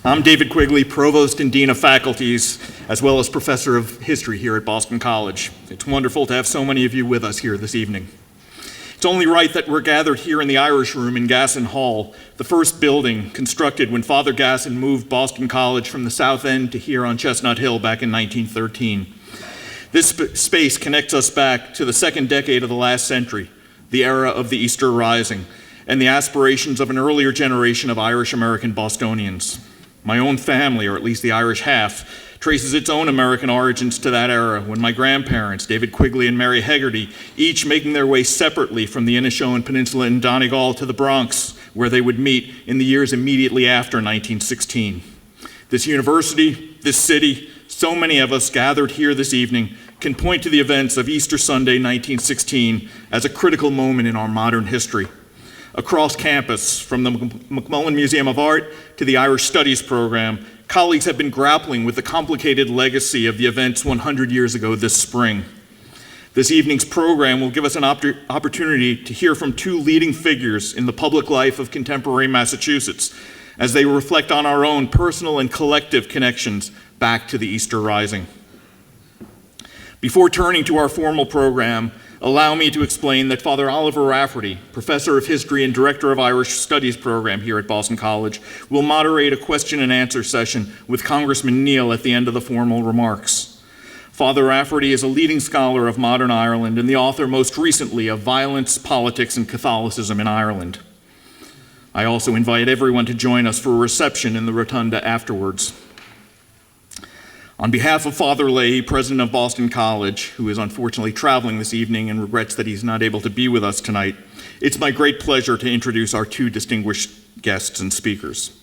I'm David Quigley, Provost and Dean of Faculties, as well as Professor of History here at Boston College. It's wonderful to have so many of you with us here this evening. It's only right that we're gathered here in the Irish Room in Gasson Hall, the first building constructed when Father Gasson moved Boston College from the South End to here on Chestnut Hill back in 1913. This space connects us back to the second decade of the last century, the era of the Easter Rising, and the aspirations of an earlier generation of Irish-American Bostonians. My own family, or at least the Irish half, traces its own American origins to that era when my grandparents, David Quigley and Mary Hegarty, each making their way separately from the Inishowen Peninsula in Donegal to the Bronx, where they would meet in the years immediately after 1916. This university, this city, so many of us gathered here this evening can point to the events of Easter Sunday 1916 as a critical moment in our modern history. Across campus, from the McMullen Museum of Art to the Irish Studies program, colleagues have been grappling with the complicated legacy of the events 100 years ago this spring. This evening's program will give us an opportunity to hear from two leading figures in the public life of contemporary Massachusetts as they reflect on our own personal and collective connections back to the Easter Rising. Before turning to our formal program, allow me to explain that Father Oliver Rafferty, Professor of History and Director of Irish Studies program here at Boston College, will moderate a question and answer session with Congressman Neal at the end of the formal remarks. Father Rafferty is a leading scholar of modern Ireland and the author most recently of Violence, Politics, and Catholicism in Ireland. I also invite everyone to join us for a reception in the rotunda afterwards. On behalf of Father Leahy, President of Boston College, who is unfortunately traveling this evening and regrets that he's not able to be with us tonight, it's my great pleasure to introduce our two distinguished guests and speakers.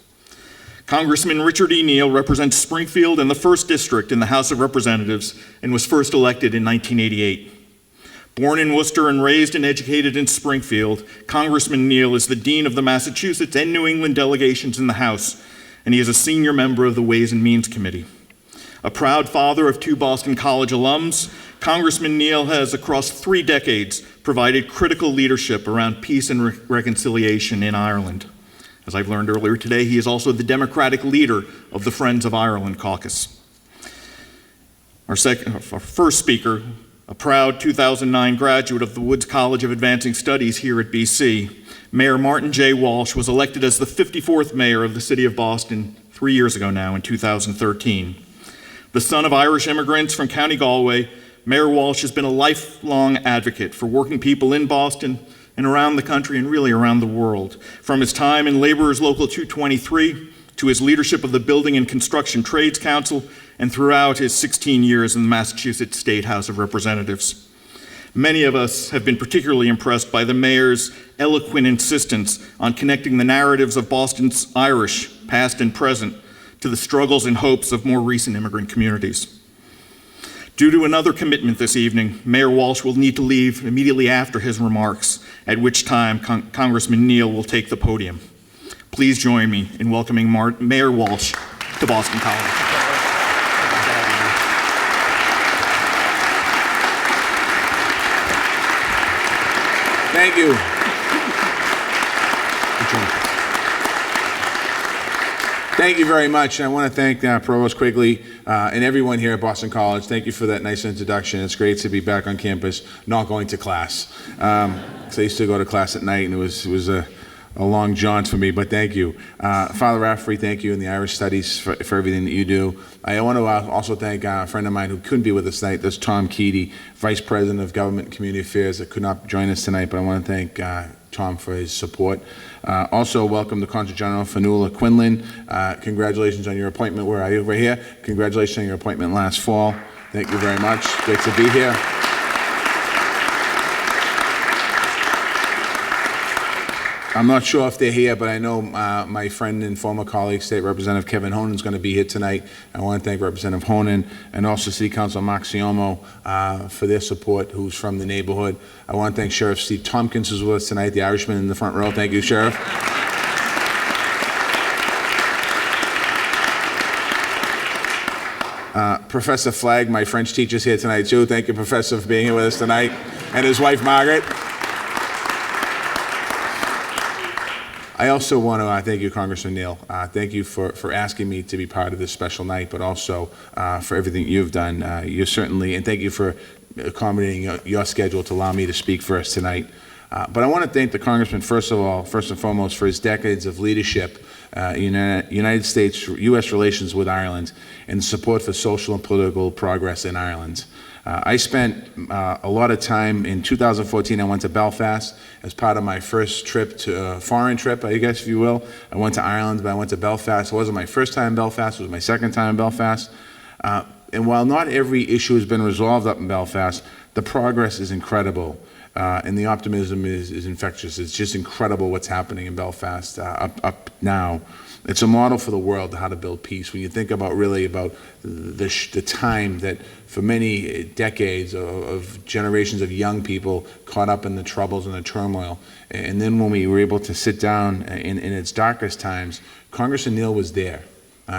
Congressman Richard E. Neal represents Springfield and the 1st District in the House of Representatives and was first elected in 1988. Born in Worcester and raised and educated in Springfield, Congressman Neal is the Dean of the Massachusetts and New England delegations in the House, and he is a senior member of the Ways and Means Committee. A proud father of 2 Boston College alums, Congressman Neal has, across 3 decades, provided critical leadership around peace and reconciliation in Ireland. As I've learned earlier today, he is also the Democratic leader of the Friends of Ireland caucus. Our first speaker, a proud 2009 graduate of the Woods College of Advancing Studies here at BC, Mayor Martin J. Walsh was elected as the 54th mayor of the city of Boston 3 years ago now in 2013. The son of Irish immigrants from County Galway, Mayor Walsh has been a lifelong advocate for working people in Boston and around the country and really around the world. From his time in Laborers Local 223 to his leadership of the Building and Construction Trades Council and throughout his 16 years in the Massachusetts State House of Representatives. Many of us have been particularly impressed by the mayor's eloquent insistence on connecting the narratives of Boston's Irish, past and present, to the struggles and hopes of more recent immigrant communities. Due to another commitment this evening, Mayor Walsh will need to leave immediately after his remarks, at which time Congressman Neal will take the podium. Please join me in welcoming Mayor Walsh to Boston College. Thank you. Thank you very much. I want to thank Provost Quigley and everyone here at Boston College. Thank you for that nice introduction. It's great to be back on campus, not going to class. So I used to go to class at night, and it was a long jaunt for me, but thank you. Father Rafferty, thank you, and the Irish Studies for everything that you do. I want to also thank a friend of mine who couldn't be with us tonight. That's Tom Keaty, Vice President of Government and Community Affairs, that could not join us tonight, but I want to thank Tom for his support. Also, welcome the Consul General Fanula Quinlan. Congratulations on your appointment. Where are you? Right here. Congratulations on your appointment last fall. Thank you very much. Great to be here. I'm not sure if they're here, but I know my friend and former colleague, State Representative Kevin Honan, is going to be here tonight. I want to thank Representative Honan and also City Councilor Mark Siomo for their support, who's from the neighborhood. I want to thank Sheriff Steve Tompkins, who's with us tonight, the Irishman in the front row. Thank you, Sheriff. Professor Flagg, my French teacher's here tonight too. Thank you, Professor, for being here with us tonight, and his wife, Margaret. I also want to thank you, Congressman Neal. Thank you for asking me to be part of this special night, but also for everything you've done. You certainly, and thank you for accommodating your schedule to allow me to speak first tonight. But I want to thank the Congressman, first and foremost, for his decades of leadership in United States, U.S. relations with Ireland, and support for social and political progress in Ireland. I spent a lot of time in 2014. I went to Belfast as part of my first trip to foreign trip, I guess, if you will. I went to Ireland, but I went to Belfast. It wasn't my first time in Belfast. It was my second time in Belfast. And while not every issue has been resolved up in Belfast, the progress is incredible. And the optimism is infectious. It's just incredible what's happening in Belfast up now. It's a model for the world how to build peace. When you think about the time that for many decades of generations of young people caught up in the troubles and the turmoil, and then when we were able to sit down in its darkest times, Congressman Neal was there.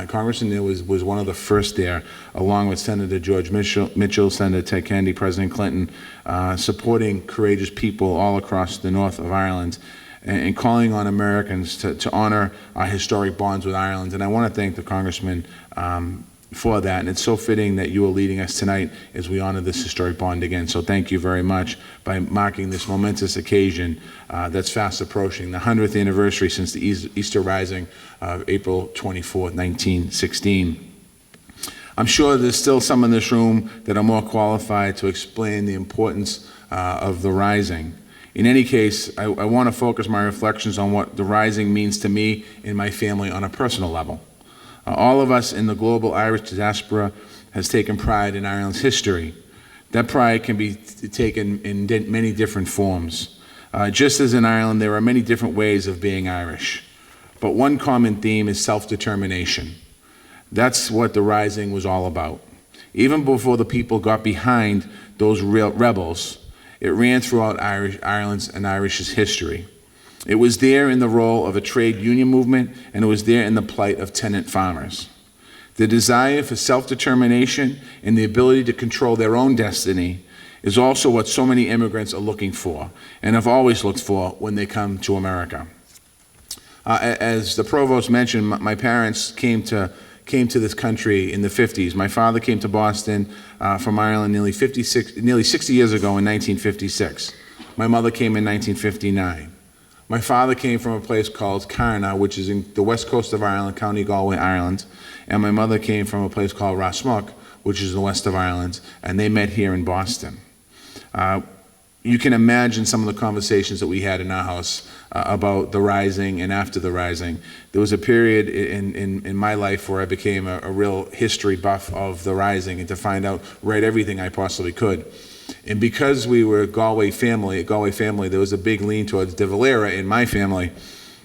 Congressman Neal was one of the first there, along with Senator George Mitchell, Senator Ted Kennedy, President Clinton, supporting courageous people all across the north of Ireland, and calling on Americans to honor our historic bonds with Ireland. And I want to thank the Congressman for that. And it's so fitting that you are leading us tonight as we honor this historic bond again. So thank you very much by marking this momentous occasion that's fast approaching, the 100th anniversary since the Easter Rising of April 24, 1916. I'm sure there's still some in this room that are more qualified to explain the importance of the Rising. In any case, I want to focus my reflections on what the Rising means to me and my family on a personal level. All of us in the global Irish diaspora has taken pride in Ireland's history. That pride can be taken in many different forms. Just as in Ireland, there are many different ways of being Irish. But one common theme is self-determination. That's what the Rising was all about. Even before the people got behind those real rebels, it ran throughout Ireland's and Irish's history. It was there in the role of a trade union movement, and it was there in the plight of tenant farmers. The desire for self-determination and the ability to control their own destiny is also what so many immigrants are looking for, and have always looked for when they come to America. As the provost mentioned, my parents came to this country in the 50s. My father came to Boston from Ireland nearly 60 years ago in 1956. My mother came in 1959. My father came from a place called Carna, which is in the west coast of Ireland, County Galway, Ireland, and my mother came from a place called Rasmuck, which is in the west of Ireland, and they met here in Boston. You can imagine some of the conversations that we had in our house about the Rising and after the Rising. There was a period in my life where I became a real history buff of the Rising, and to find out, read everything I possibly could. And because we were a Galway family, there was a big lean towards De Valera in my family,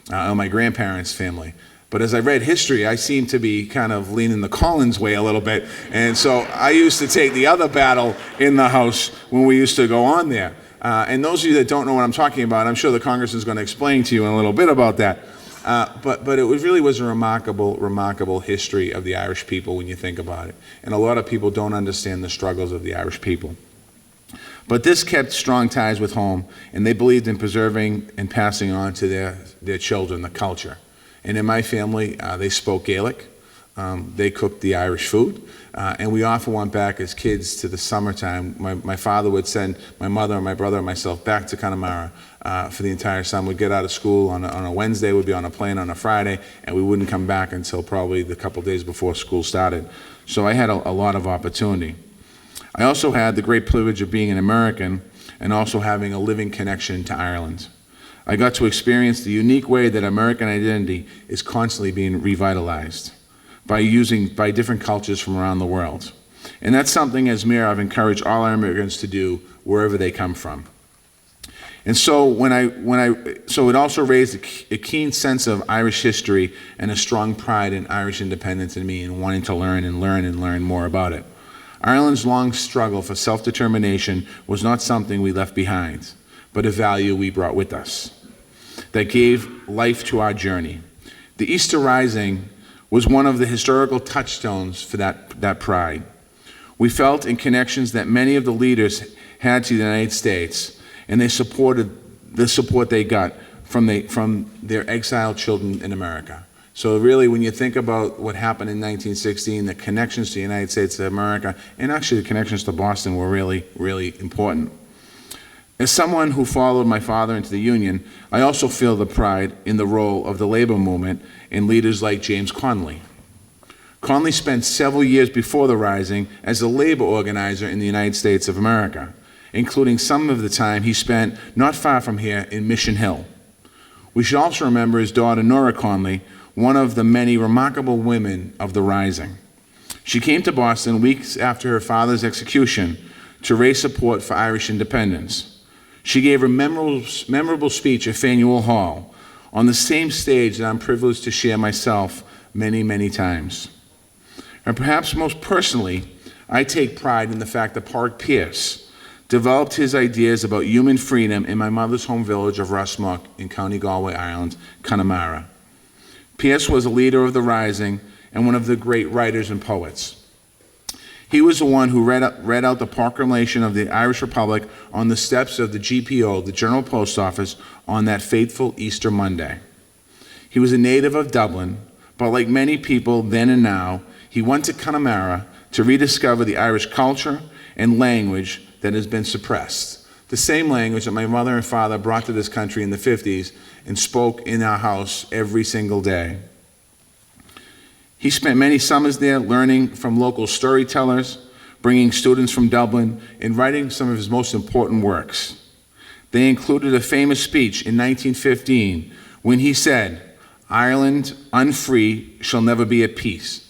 my grandparents' family. But as I read history, I seemed to be kind of leaning the Collins way a little bit. And so I used to take the other battle in the house when we used to go on there. And those of you that don't know what I'm talking about, I'm sure the Congressman is going to explain to you in a little bit about that. But it really was a remarkable history of the Irish people when you think about it. And a lot of people don't understand the struggles of the Irish people. But this kept strong ties with home, and they believed in preserving and passing on to their children the culture. And in my family, they spoke Gaelic. They cooked the Irish food. And we often went back as kids to the summertime. My father would send my mother, my brother, and myself back to Connemara for the entire summer. We'd get out of school on a Wednesday, we'd be on a plane on a Friday, and we wouldn't come back until probably the couple days before school started. So I had a lot of opportunity. I also had the great privilege of being an American and also having a living connection to Ireland. I got to experience the unique way that American identity is constantly being revitalized by different cultures from around the world. And that's something, as mayor, I've encouraged all our immigrants to do wherever they come from. And so so it also raised a keen sense of Irish history and a strong pride in Irish independence in me, and wanting to learn more about it. Ireland's long struggle for self-determination was not something we left behind, but a value we brought with us that gave life to our journey. The Easter Rising was one of the historical touchstones for that pride. We felt in connections that many of the leaders had to the United States, and they supported the support they got from their exiled children in America. So really, when you think about what happened in 1916, the connections to the United States of America, and actually the connections to Boston were really, really important. As someone who followed my father into the Union, I also feel the pride in the role of the labor movement and leaders like James Conley. Conley spent several years before the Rising as a labor organizer in the United States of America, including some of the time he spent not far from here in Mission Hill. We should also remember his daughter, Nora Conley, one of the many remarkable women of the Rising. She came to Boston weeks after her father's execution to raise support for Irish independence. She gave a memorable speech at Faneuil Hall on the same stage that I'm privileged to share myself many, many times. And perhaps most personally, I take pride in the fact that Park Pierce developed his ideas about human freedom in my mother's home village of Russmuck in County Galway, Ireland, Connemara. Pierce was a leader of the Rising and one of the great writers and poets. He was the one who read out the proclamation of the Irish Republic on the steps of the GPO, the General Post Office, on that fateful Easter Monday. He was a native of Dublin, but like many people then and now, he went to Connemara to rediscover the Irish culture and language that has been suppressed. The same language that my mother and father brought to this country in the 50s and spoke in our house every single day. He spent many summers there learning from local storytellers, bringing students from Dublin, and writing some of his most important works. They included a famous speech in 1915 when he said, "Ireland unfree shall never be at peace."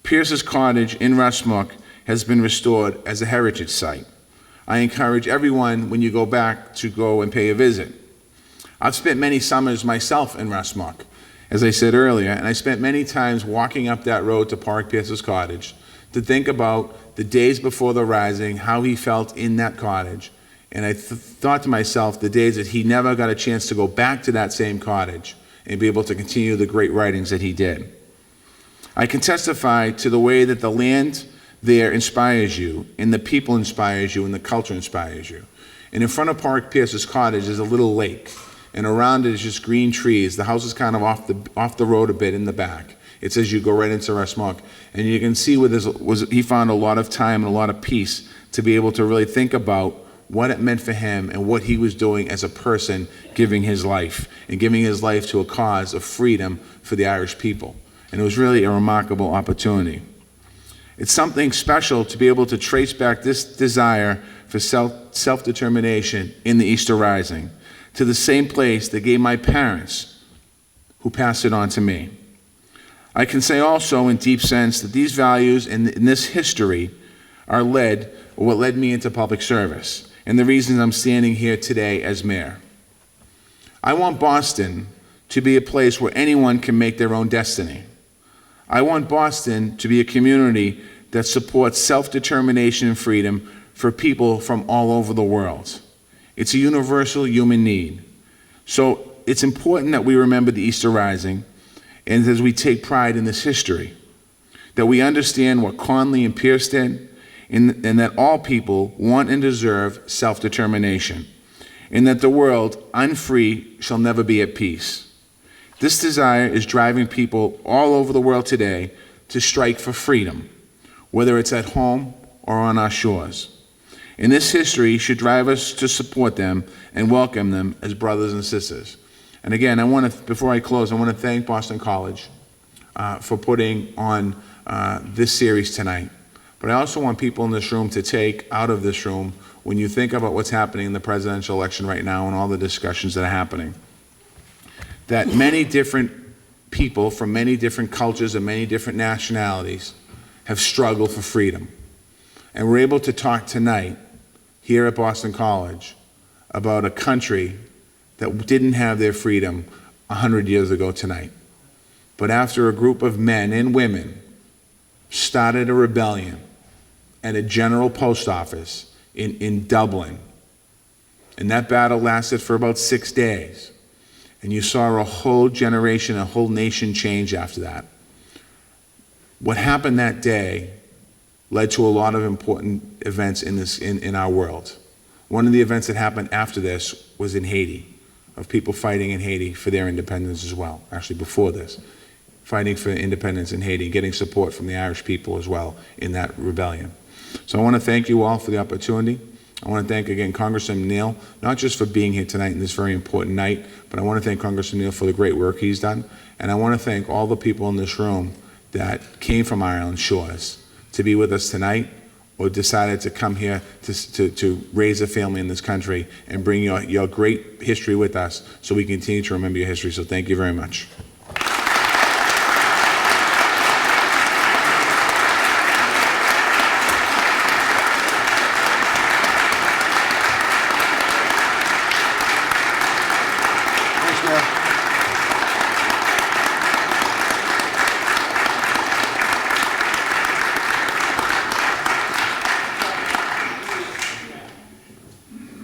Pierce's cottage in Russmuck has been restored as a heritage site. I encourage everyone, when you go back, to go and pay a visit. I've spent many summers myself in Russmuck, as I said earlier, and I spent many times walking up that road to Park Pierce's cottage to think about the days before the Rising, how he felt in that cottage. And I thought to myself the days that he never got a chance to go back to that same cottage and be able to continue the great writings that he did. I can testify to the way that the land there inspires you, and the people inspires you, and the culture inspires you. And in front of Park Pierce's cottage is a little lake, and around it is just green trees. The house is kind of off the road a bit in the back. It's as you go right into Russmuck, and you can see where he found a lot of time and a lot of peace to be able to really think about what it meant for him and what he was doing as a person, giving his life to a cause of freedom for the Irish people. And it was really a remarkable opportunity. It's something special to be able to trace back this desire for self-determination in the Easter Rising to the same place that gave my parents, who passed it on to me. I can say also in deep sense that these values and this history are what led me into public service, and the reasons I'm standing here today as mayor. I want Boston to be a place where anyone can make their own destiny. I want Boston to be a community that supports self-determination and freedom for people from all over the world. It's a universal human need. So it's important that we remember the Easter Rising, and as we take pride in this history, that we understand what Conley and Pierce did, and that all people want and deserve self-determination, and that the world unfree shall never be at peace. This desire is driving people all over the world today to strike for freedom, whether it's at home or on our shores. And this history should drive us to support them and welcome them as brothers and sisters. And again, before I close, I want to thank Boston College for putting on this series tonight. But I also want people in this room to take out of this room, when you think about what's happening in the presidential election right now and all the discussions that are happening, that many different people from many different cultures and many different nationalities have struggled for freedom. And we're able to talk tonight here at Boston College about a country that didn't have their freedom 100 years ago tonight. But after a group of men and women started a rebellion at a general post office in Dublin, and that battle lasted for about 6 days, and you saw a whole generation, a whole nation change after that. What happened that day led to a lot of important events in our world. One of the events that happened after this was in Haiti. of people fighting in Haiti for their independence as well, actually before this, fighting for independence in Haiti, getting support from the Irish people as well in that rebellion. So I want to thank you all for the opportunity. I want to thank again Congressman Neal, not just for being here tonight in this very important night, but I want to thank Congressman Neal for the great work he's done. And I want to thank all the people in this room that came from Ireland shores to be with us tonight, or decided to come here to raise a family in this country and bring your great history with us so we continue to remember your history. So thank you very much.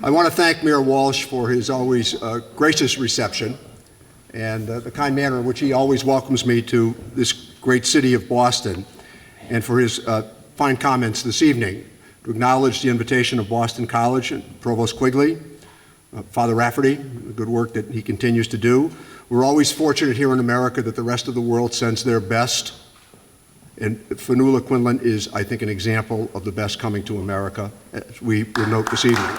I want to thank Mayor Walsh for his always gracious reception and the kind manner in which he always welcomes me to this great city of Boston, and for his fine comments this evening, to acknowledge the invitation of Boston College and Provost Quigley, Father Rafferty, the good work that he continues to do. We're always fortunate here in America that the rest of the world sends their best, and Fanula Quinlan is, I think, an example of the best coming to America, as we will note this evening.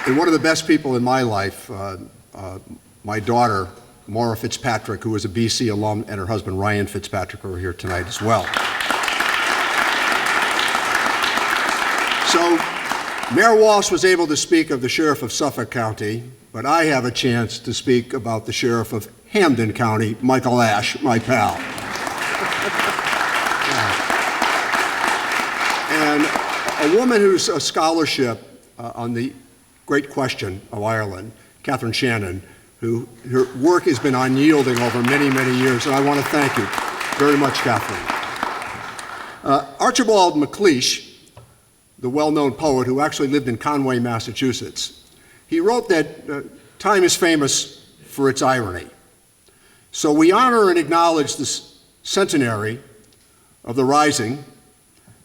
And one of the best people in my life, my daughter, Maura Fitzpatrick, who is a BC alum, and her husband, Ryan Fitzpatrick, are here tonight as well. So, Mayor Walsh was able to speak of the Sheriff of Suffolk County, but I have a chance to speak about the Sheriff of Hampden County, Michael Ash, my pal. And a woman who's a scholarship on the great question of Ireland, Catherine Shannon, who her work has been unyielding over many, many years, and I want to thank you very much, Catherine. Archibald MacLeish, the well-known poet who actually lived in Conway, Massachusetts, he wrote that time is famous for its irony. So we honor and acknowledge this centenary of the Rising,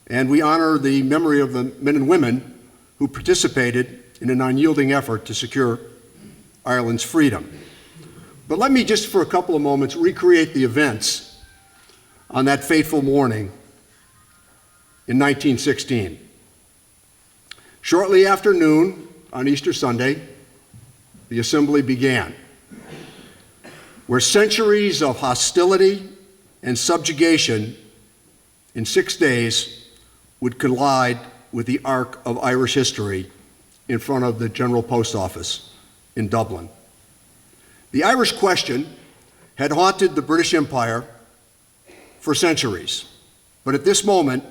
and we honor the memory of the men and women who participated in an unyielding effort to secure Ireland's freedom. But let me just for a couple of moments recreate the events on that fateful morning in 1916. Shortly after noon on Easter Sunday, the assembly began, where centuries of hostility and subjugation in 6 days would collide with the arc of Irish history in front of the General Post Office in Dublin. The Irish question had haunted the British Empire for centuries, but at this moment,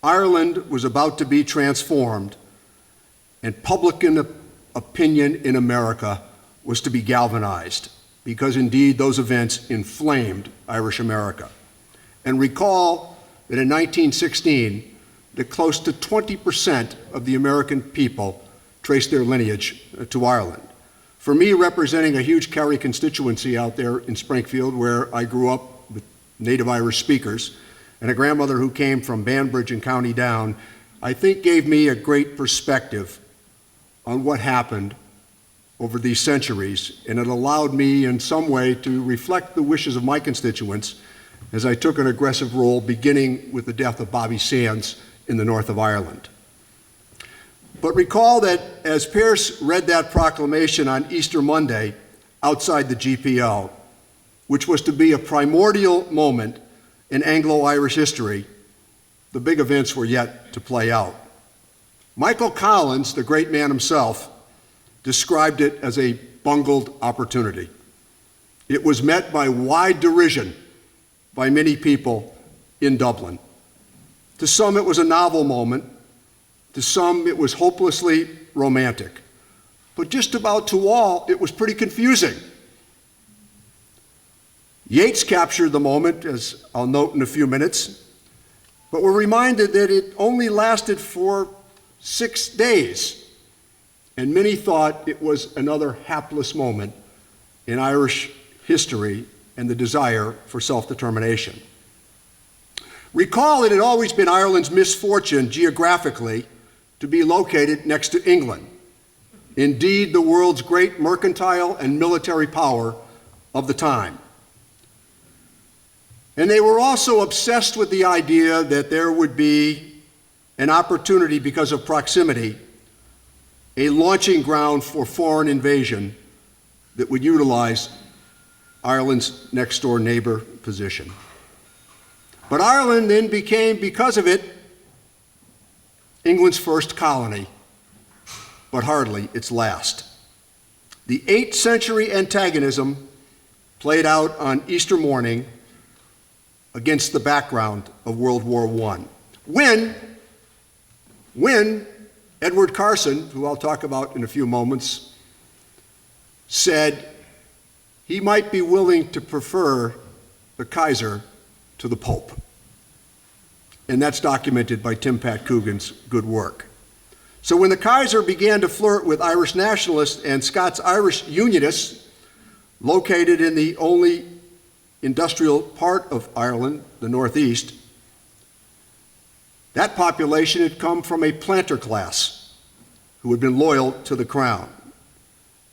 Ireland was about to be transformed, and public opinion in America was to be galvanized, because indeed those events inflamed Irish America. And recall that in 1916, that close to 20% of the American people traced their lineage to Ireland. For me, representing a huge Kerry constituency out there in Springfield, where I grew up with native Irish speakers, and a grandmother who came from Banbridge and County Down, I think gave me a great perspective on what happened over these centuries, and it allowed me in some way to reflect the wishes of my constituents as I took an aggressive role, beginning with the death of Bobby Sands in the north of Ireland. But recall that as Pearse read that proclamation on Easter Monday outside the GPO, which was to be a primordial moment in Anglo-Irish history, the big events were yet to play out. Michael Collins, the great man himself, described it as a bungled opportunity. It was met by wide derision by many people in Dublin. To some, it was a novel moment. To some, it was hopelessly romantic. But just about to all, it was pretty confusing. Yeats captured the moment, as I'll note in a few minutes, but we're reminded that it only lasted for 6 days, and many thought it was another hapless moment in Irish history and the desire for self-determination. Recall it had always been Ireland's misfortune geographically to be located next to England, indeed the world's great mercantile and military power of the time. And they were also obsessed with the idea that there would be an opportunity because of proximity, a launching ground for foreign invasion that would utilize Ireland's next-door neighbor position. But Ireland then became, because of it, England's first colony, but hardly its last. The 8th century antagonism played out on Easter morning against the background of World War I. When Edward Carson, who I'll talk about in a few moments, said he might be willing to prefer the Kaiser to the Pope. And that's documented by Tim Pat Coogan's good work. So when the Kaiser began to flirt with Irish nationalists and Scots-Irish Unionists located in the only industrial part of Ireland, the Northeast, that population had come from a planter class who had been loyal to the crown,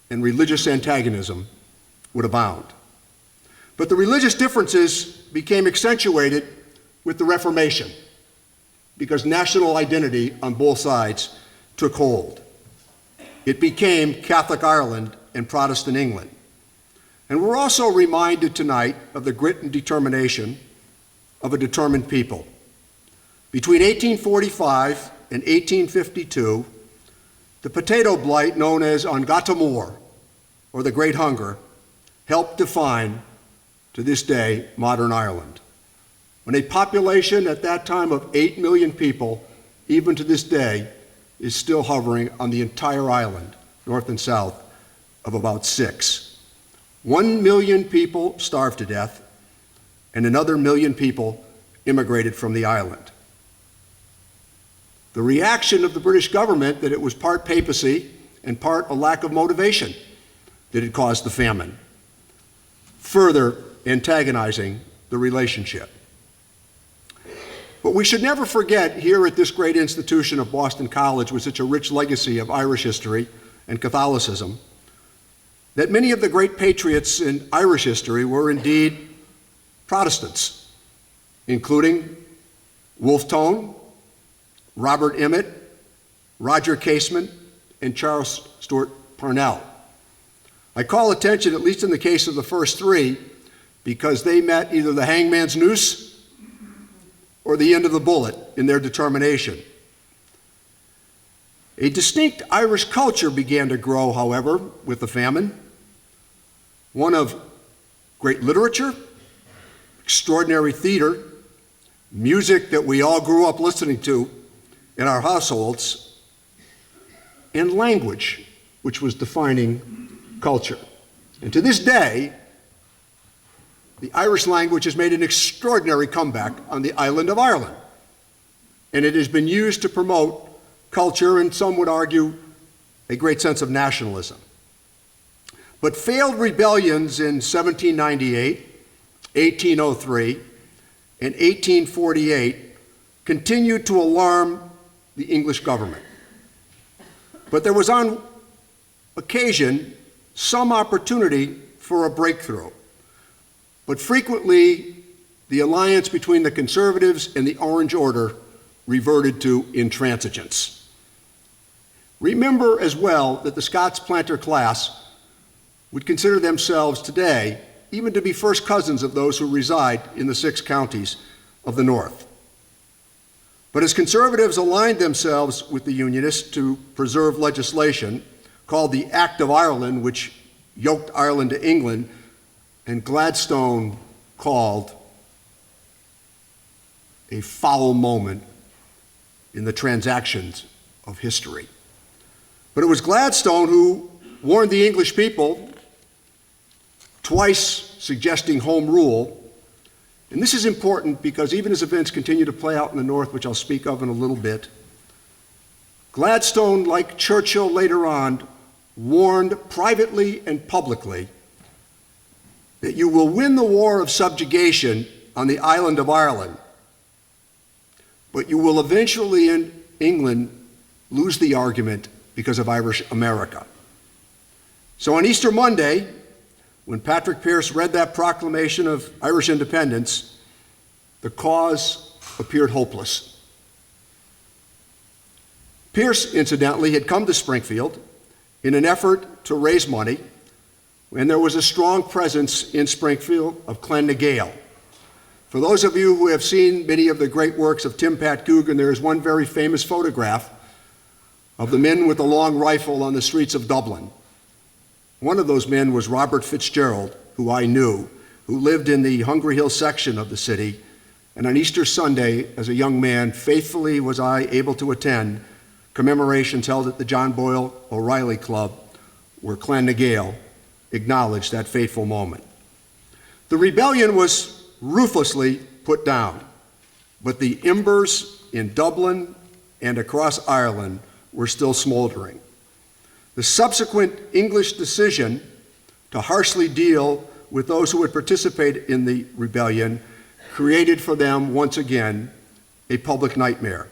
and religious antagonism would abound. But the religious differences became accentuated with the Reformation because national identity on both sides took hold. It became Catholic Ireland and Protestant England. And we're also reminded tonight of the grit and determination of a determined people. Between 1845 and 1852, the potato blight known as An Gata Mór, or the Great Hunger, helped define, to this day, modern Ireland. When a population at that time of 8 million people, even to this day, is still hovering on the entire island, north and south, of about 6. 1 million people starved to death, and another 1 million people immigrated from the island. The reaction of the British government that it was part papacy and part a lack of motivation that had caused the famine, further antagonizing the relationship. But we should never forget here at this great institution of Boston College with such a rich legacy of Irish history and Catholicism, that many of the great patriots in Irish history were indeed Protestants, including Wolfe Tone, Robert Emmet, Roger Casement, and Charles Stewart Parnell. I call attention, at least in the case of the first 3, because they met either the hangman's noose or the end of the bullet in their determination. A distinct Irish culture began to grow, however, with the famine, one of great literature, extraordinary theater, music that we all grew up listening to in our households, and language, which was defining culture. And to this day, the Irish language has made an extraordinary comeback on the island of Ireland. And it has been used to promote culture, and some would argue a great sense of nationalism. But failed rebellions in 1798, 1803, and 1848 continued to alarm the English government. But there was on occasion some opportunity for a breakthrough. But frequently, the alliance between the Conservatives and the Orange Order reverted to intransigence. Remember as well that the Scots planter class would consider themselves today even to be first cousins of those who reside in the 6 counties of the North. But as Conservatives aligned themselves with the Unionists to preserve legislation called the Act of Ireland, which yoked Ireland to England, and Gladstone called a foul moment in the transactions of history. But it was Gladstone who warned the English people, twice suggesting home rule. And this is important because even as events continue to play out in the North, which I'll speak of in a little bit, Gladstone, like Churchill later on, warned privately and publicly that you will win the war of subjugation on the island of Ireland, but you will eventually in England lose the argument because of Irish America. So on Easter Monday, when Patrick Pearse read that proclamation of Irish independence, the cause appeared hopeless. Pearse, incidentally, had come to Springfield in an effort to raise money, and there was a strong presence in Springfield of Clan na Gael. For those of you who have seen many of the great works of Tim Pat Coogan, there is one very famous photograph of the men with the long rifle on the streets of Dublin. One of those men was Robert Fitzgerald, who I knew, who lived in the Hungry Hill section of the city, and on Easter Sunday, as a young man, faithfully was I able to attend commemorations held at the John Boyle O'Reilly Club, where Clan na Gael acknowledged that fateful moment. The rebellion was ruthlessly put down, but the embers in Dublin and across Ireland were still smoldering. The subsequent English decision to harshly deal with those who had participated in the rebellion created for them, once again, a public nightmare.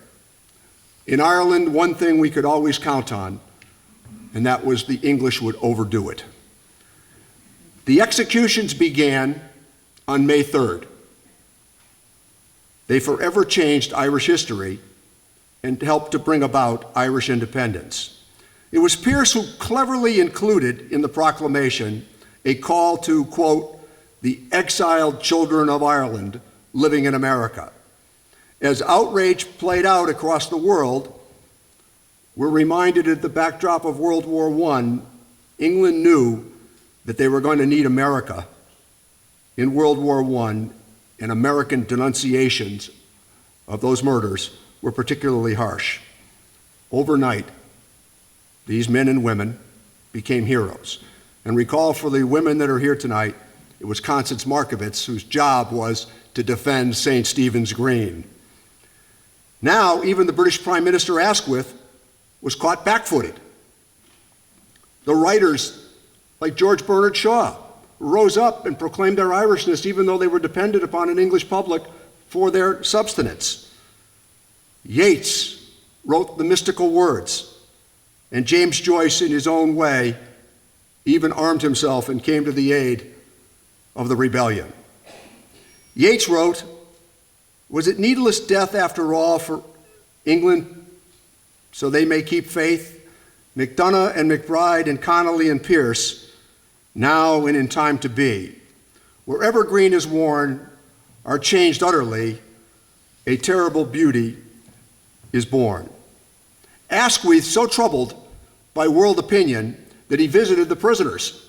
In Ireland, one thing we could always count on, and that was the English would overdo it. The executions began on May 3rd. They forever changed Irish history and helped to bring about Irish independence. It was Pearse who cleverly included in the proclamation a call to, quote, the exiled children of Ireland living in America. As outrage played out across the world, we're reminded at the backdrop of World War I, England knew that they were going to need America in World War I, and American denunciations of those murders were particularly harsh. Overnight, these men and women became heroes. And recall, for the women that are here tonight, it was Constance Markovitz whose job was to defend St. Stephen's Green. Now, even the British Prime Minister Asquith was caught back-footed. The writers, like George Bernard Shaw, rose up and proclaimed their Irishness even though they were dependent upon an English public for their subsistence. Yeats wrote the mystical words, and James Joyce, in his own way, even armed himself and came to the aid of the rebellion. Yeats wrote, "Was it needless death after all for England, so they may keep faith? MacDonough and McBride and Connolly and Pearse, now and in time to be. Wherever green is worn, are changed utterly, a terrible beauty is born." Asquith so troubled by world opinion that he visited the prisoners.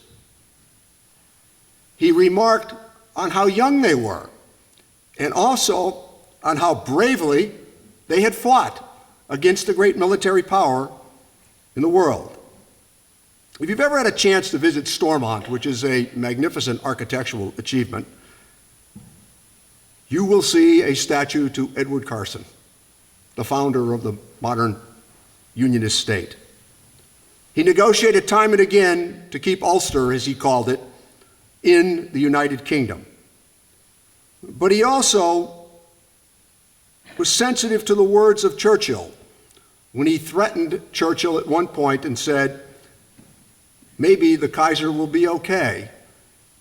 He remarked on how young they were, and also on how bravely they had fought against the great military power in the world. If you've ever had a chance to visit Stormont, which is a magnificent architectural achievement, you will see a statue to Edward Carson, the founder of the modern Unionist state. He negotiated time and again to keep Ulster, as he called it, in the United Kingdom. But he also was sensitive to the words of Churchill when he threatened Churchill at one point and said, "Maybe the Kaiser will be okay."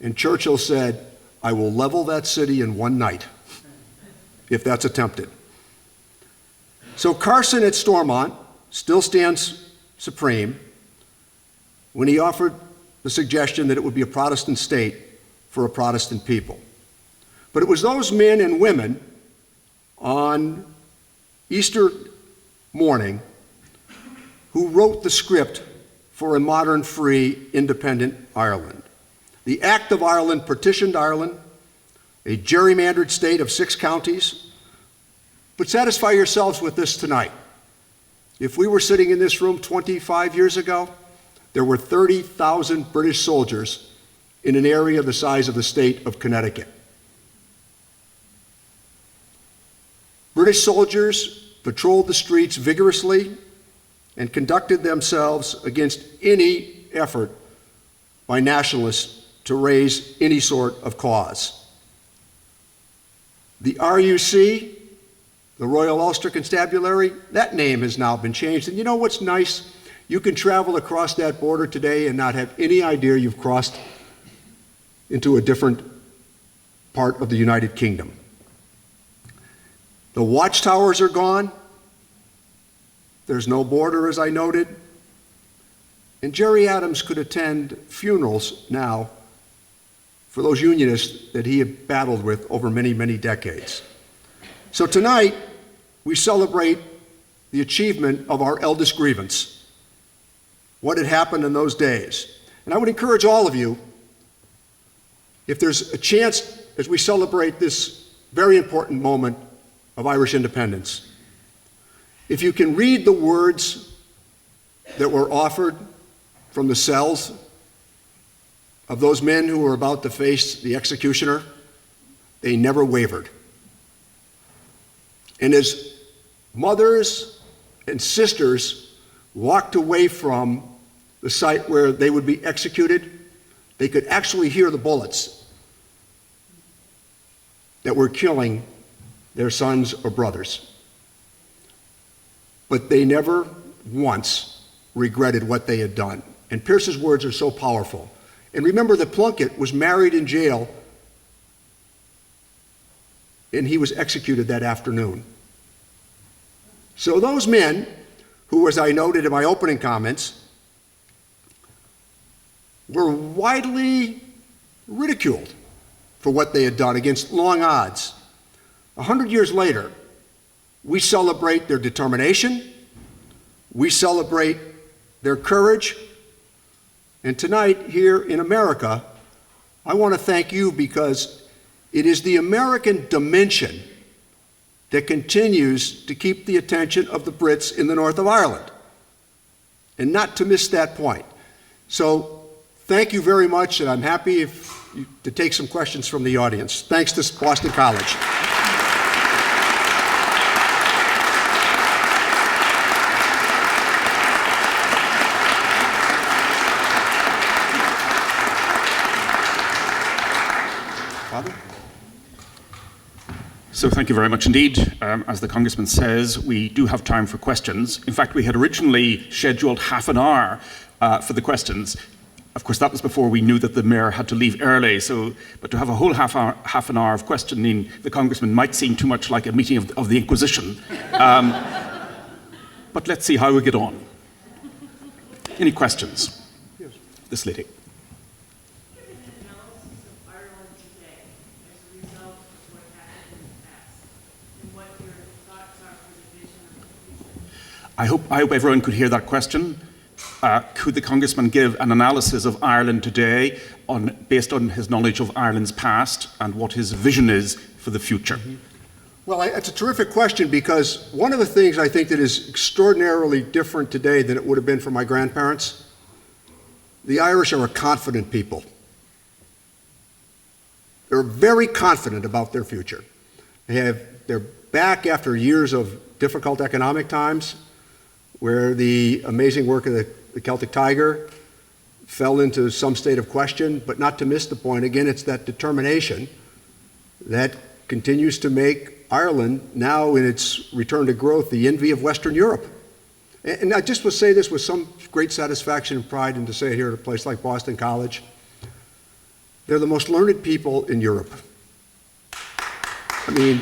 And Churchill said, "I will level that city in one night, if that's attempted." So Carson at Stormont still stands supreme when he offered the suggestion that it would be a Protestant state for a Protestant people. But it was those men and women on Easter morning who wrote the script for a modern, free, independent Ireland. The Act of Ireland partitioned Ireland, a gerrymandered state of 6 counties. But satisfy yourselves with this tonight. If we were sitting in this room 25 years ago, there were 30,000 British soldiers in an area the size of the state of Connecticut. British soldiers patrolled the streets vigorously and conducted themselves against any effort by nationalists to raise any sort of cause. The RUC The Royal Ulster Constabulary, that name has now been changed. And you know what's nice? You can travel across that border today and not have any idea you've crossed into a different part of the United Kingdom. The watchtowers are gone. There's no border, as I noted. And Jerry Adams could attend funerals now for those Unionists that he had battled with over many, many decades. So tonight, we celebrate the achievement of our eldest grievance, what had happened in those days. And I would encourage all of you, if there's a chance as we celebrate this very important moment of Irish independence, if you can read the words that were offered from the cells of those men who were about to face the executioner, they never wavered. And as mothers and sisters walked away from the site where they would be executed, they could actually hear the bullets that were killing their sons or brothers. But they never once regretted what they had done. And Pierce's words are so powerful. And remember that Plunkett was married in jail, and he was executed that afternoon. So those men, who, as I noted in my opening comments, were widely ridiculed for what they had done against long odds. 100 years later, we celebrate their determination, we celebrate their courage, and tonight here in America, I want to thank you because it is the American dimension that continues to keep the attention of the Brits in the north of Ireland, and not to miss that point. So thank you very much, and I'm happy to take some questions from the audience. Thanks to Boston College. Father? So thank you very much indeed. As the Congressman says, we do have time for questions. In fact, we had originally scheduled half an hour for the questions. Of course, that was before we knew that the mayor had to leave early. But to have a whole half an hour of questioning the Congressman might seem too much like a meeting of the Inquisition. But let's see how we get on. Any questions? Yes. This lady. I hope everyone could hear that question. Could the Congressman give an analysis of Ireland today based on his knowledge of Ireland's past and what his vision is for the future? Mm-hmm. Well, it's a terrific question because one of the things I think that is extraordinarily different today than it would have been for my grandparents, the Irish are a confident people. They're very confident about their future. They're back after years of difficult economic times, where the amazing work of the Celtic Tiger fell into some state of question, but not to miss the point, again, it's that determination that continues to make Ireland, now in its return to growth, the envy of Western Europe. And I just will say this with some great satisfaction and pride, and to say it here at a place like Boston College, they're the most learned people in Europe. I mean,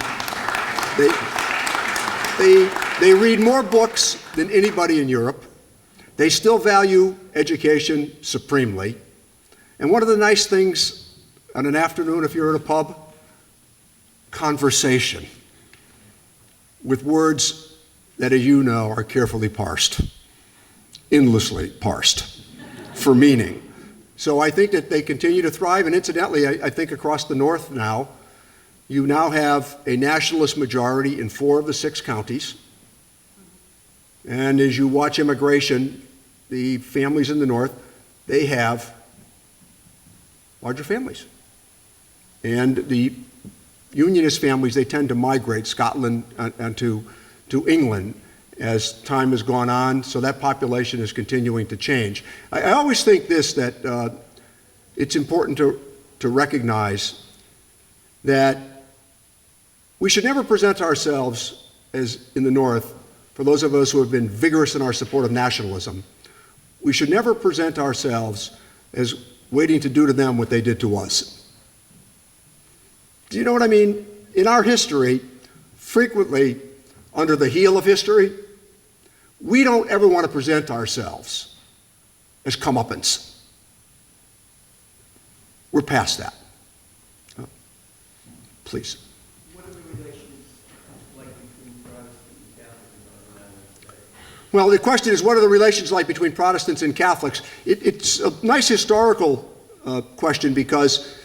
they read more books than anybody in Europe. They still value education supremely. And one of the nice things on an afternoon, if you're at a pub, conversation with words that, as you know, are carefully parsed, endlessly parsed for meaning. So I think that they continue to thrive. And incidentally, I think across the North now, you now have a nationalist majority in 4 of the 6 counties. And as you watch immigration, the families in the North, they have larger families. And the Unionist families, they tend to migrate Scotland and to England as time has gone on, so that population is continuing to change. I always think this, that it's important to recognize that we should never present ourselves as in the North, for those of us who have been vigorous in our support of nationalism, we should never present ourselves as waiting to do to them what they did to us. Do you know what I mean? In our history, frequently, under the heel of history, we don't ever want to present ourselves as comeuppance. We're past that. Please. What are the relations like between Protestants and Catholics in the United States? Well, the question is, what are the relations like between Protestants and Catholics? It's a nice historical question, because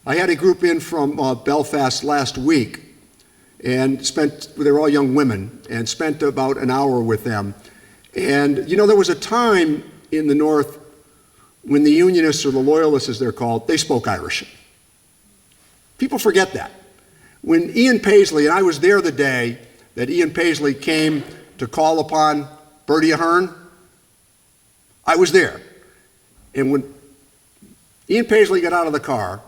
I had a group in from Belfast last week, and they were all young women, and spent about an hour with them. And, you know, there was a time in the North when the Unionists, or the Loyalists as they're called, they spoke Irish. People forget that. When Ian Paisley, and I was there the day that Ian Paisley came to call upon Bertie Ahern, I was there. And when Ian Paisley got out of the car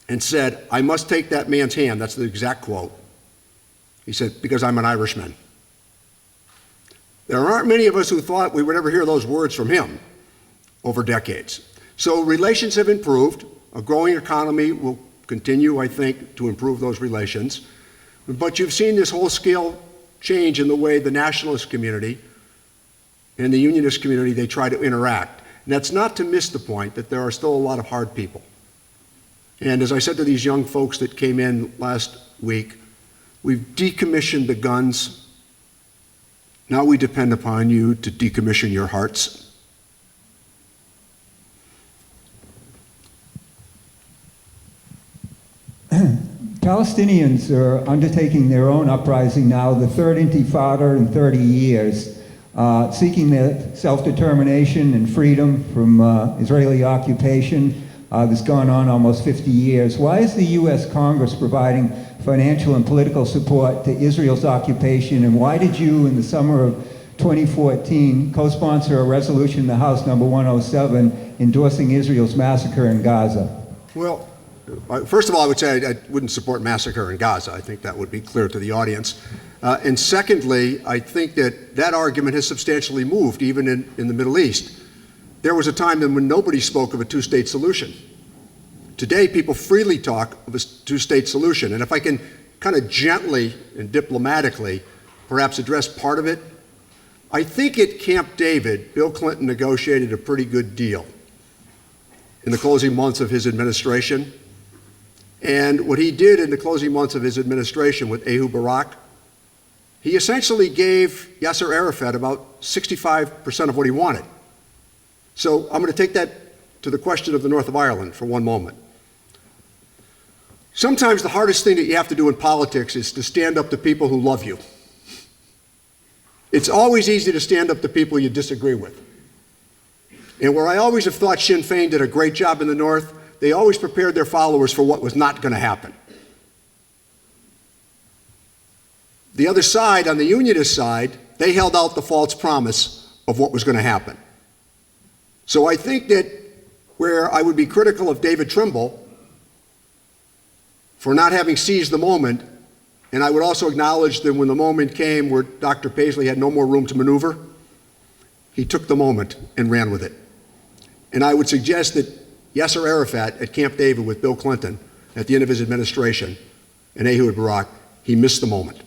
and said, "I must take that man's hand," that's the exact quote. He said, "because I'm an Irishman." There aren't many of us who thought we would ever hear those words from him over decades. So relations have improved. A growing economy will continue, I think, to improve those relations. But you've seen this whole scale change in the way the nationalist community and the unionist community, they try to interact. And that's not to miss the point that there are still a lot of hard people. And as I said to these young folks that came in last week, we've decommissioned the guns. Now we depend upon you to decommission your hearts. Palestinians are undertaking their own uprising now, the third intifada in 30 years, seeking their self-determination and freedom from Israeli occupation. That's gone on almost 50 years. Why is the U.S. Congress providing financial and political support to Israel's occupation, and why did you, in the summer of 2014, co-sponsor a resolution in the House, number 107, endorsing Israel's massacre in Gaza? Well, first of all, I would say I wouldn't support massacre in Gaza. I think that would be clear to the audience. And secondly, I think that argument has substantially moved, even in the Middle East. There was a time when nobody spoke of a two-state solution. Today, people freely talk of a two-state solution. And if I can kind of gently and diplomatically perhaps address part of it, I think at Camp David, Bill Clinton negotiated a pretty good deal in the closing months of his administration. And what he did in the closing months of his administration with Ehud Barak, he essentially gave Yasser Arafat about 65% of what he wanted. So I'm going to take that to the question of the North of Ireland for one moment. Sometimes the hardest thing that you have to do in politics is to stand up to people who love you. It's always easy to stand up to people you disagree with. And where I always have thought Sinn Féin did a great job in the North, they always prepared their followers for what was not going to happen. The other side, on the unionist side, they held out the false promise of what was going to happen. So I think that where I would be critical of David Trimble for not having seized the moment, and I would also acknowledge that when the moment came where Dr. Paisley had no more room to maneuver, he took the moment and ran with it. And I would suggest that Yasser Arafat at Camp David with Bill Clinton at the end of his administration and Ehud Barak, he missed the moment.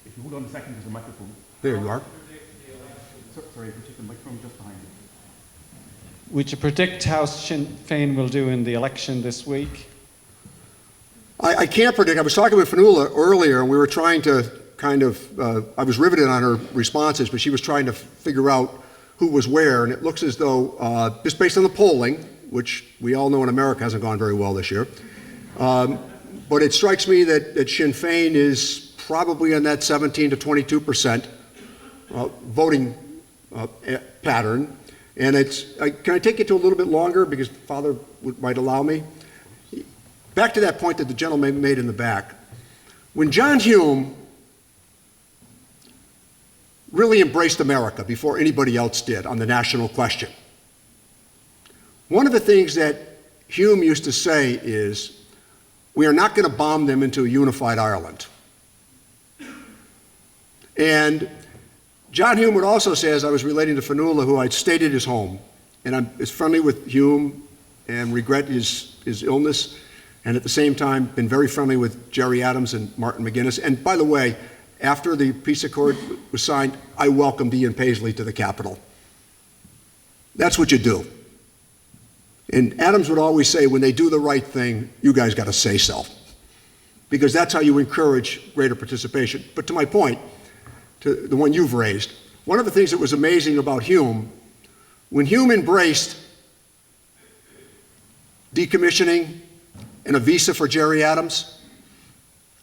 If you hold on a second, there's a microphone. There you are. Sorry, if you take the microphone just behind you. Would you predict how Sinn Féin will do in the election this week? I can't predict. I was talking with Fanula earlier, and we were trying to kind of, I was riveted on her responses, but she was trying to figure out who was where, and it looks as though, just based on the polling, which we all know in America hasn't gone very well this year, but it strikes me that Sinn Féin is probably in that 17 to 22% voting pattern. And can I take you to a little bit longer, because Father might allow me? Back to that point that the gentleman made in the back. When John Hume really embraced America before anybody else did on the national question, one of the things that Hume used to say is, we are not going to bomb them into a unified Ireland. And John Hume would also say, as I was relating to Fionnuala, who I'd stayed at his home, and I'm as friendly with Hume and regret his illness, and at the same time been very friendly with Jerry Adams and Martin McGuinness. And by the way, after the peace accord was signed, I welcomed Ian Paisley to the Capitol. That's what you do. And Adams would always say, when they do the right thing, you guys got to say so, because that's how you encourage greater participation. But to my point, to the one you've raised, one of the things that was amazing about Hume, when Hume embraced decommissioning and a visa for Jerry Adams,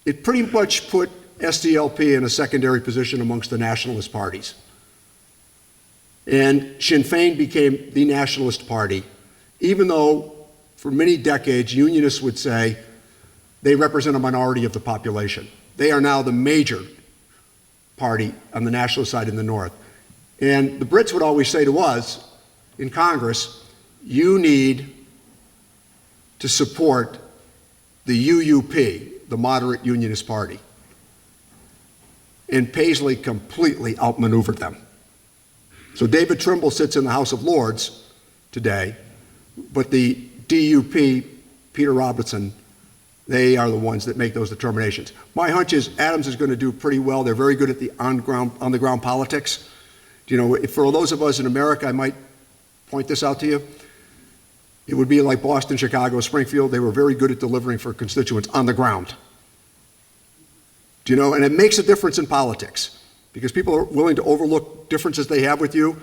it pretty much put SDLP in a secondary position amongst the nationalist parties. And Sinn Féin became the nationalist party, even though for many decades unionists would say they represent a minority of the population. They are now the major party on the nationalist side in the North. And the Brits would always say to us in Congress, you need to support the UUP, the moderate unionist party. And Paisley completely outmaneuvered them. So David Trimble sits in the House of Lords today, but the DUP, Peter Robertson, they are the ones that make those determinations. My hunch is Adams is going to do pretty well. They're very good at the on-the-ground politics. You know, for those of us in America, I might point this out to you. It would be like Boston, Chicago, Springfield. They were very good at delivering for constituents on the ground. Do you know? And it makes a difference in politics because people are willing to overlook differences they have with you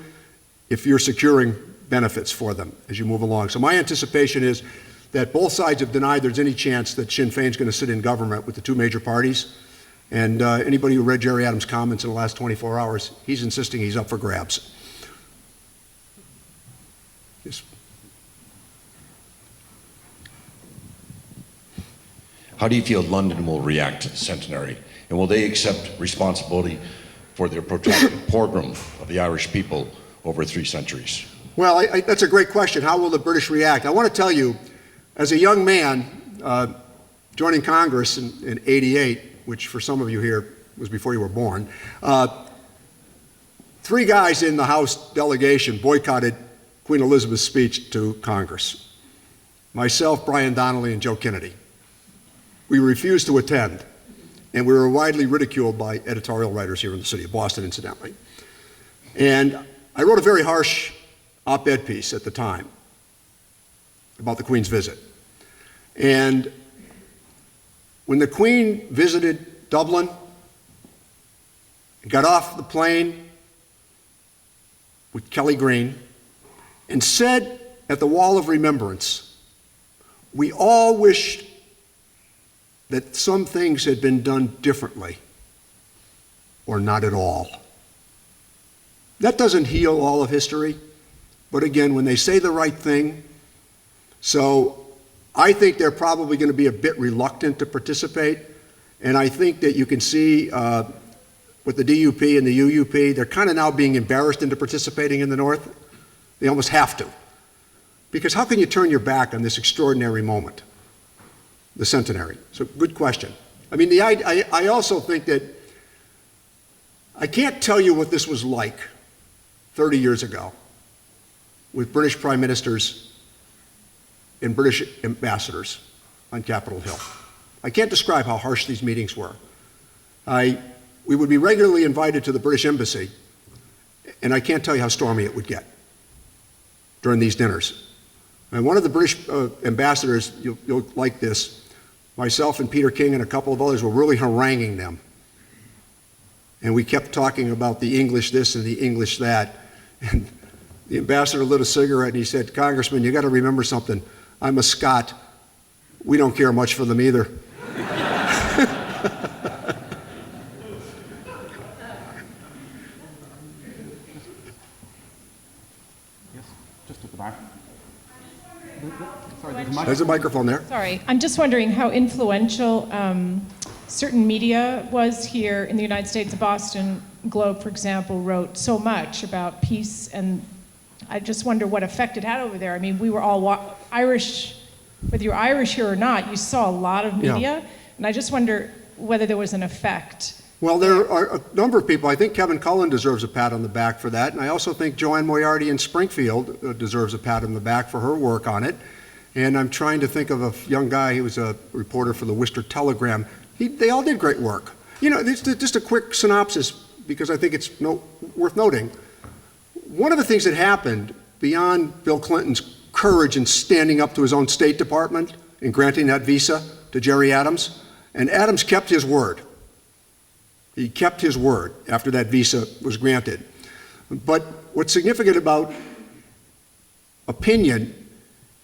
if you're securing benefits for them as you move along. So my anticipation is that both sides have denied there's any chance that Sinn Féin's going to sit in government with the two major parties. And anybody who read Jerry Adams' comments in the last 24 hours, he's insisting he's up for grabs. Yes. How do you feel London will react to the centenary? And will they accept responsibility for their protracted pogrom of the Irish people over 3 centuries? Well, that's a great question. How will the British react? I want to tell you, as a young man joining Congress in '88, which for some of you here was before you were born, 3 guys in the House delegation boycotted Queen Elizabeth's speech to Congress. Myself, Brian Donnelly, and Joe Kennedy. We refused to attend, and we were widely ridiculed by editorial writers here in the city of Boston, incidentally. And I wrote a very harsh op-ed piece at the time about the Queen's visit. And when the Queen visited Dublin, got off the plane with Kelly Green, and said at the Wall of Remembrance, we all wish that some things had been done differently, or not at all. That doesn't heal all of history, but again, when they say the right thing, so I think they're probably going to be a bit reluctant to participate, and I think that you can see with the DUP and the UUP, they're kind of now being embarrassed into participating in the North. They almost have to. Because how can you turn your back on this extraordinary moment? The centenary. So good question. I mean, I also think that I can't tell you what this was like 30 years ago with British prime ministers and British ambassadors on Capitol Hill. I can't describe how harsh these meetings were. We would be regularly invited to the British Embassy, and I can't tell you how stormy it would get during these dinners. And one of the British ambassadors, you'll like this, myself and Peter King and a couple of others were really haranguing them. And we kept talking about the English this and the English that. And the ambassador lit a cigarette and he said, Congressman, you got to remember something. I'm a Scot. We don't care much for them either. Just at the back. There's a microphone there. Sorry, I'm just wondering how influential certain media was here in the United States. The Boston Globe, for example, wrote so much about peace, and I just wonder what effect it had over there. I mean, we were all Irish whether you're Irish here or not, you saw a lot of media, and I just wonder whether there was an effect. Well, there are a number of people. I think Kevin Cullen deserves a pat on the back for that, and I also think Joanne Moriarty in Springfield deserves a pat on the back for her work on it. And I'm trying to think of a young guy who was a reporter for the Worcester Telegram. They all did great work. You know, just a quick synopsis, because I think it's worth noting. One of the things that happened beyond Bill Clinton's courage in standing up to his own State Department and granting that visa to Jerry Adams, and Adams kept his word. He kept his word after that visa was granted. But what's significant about opinion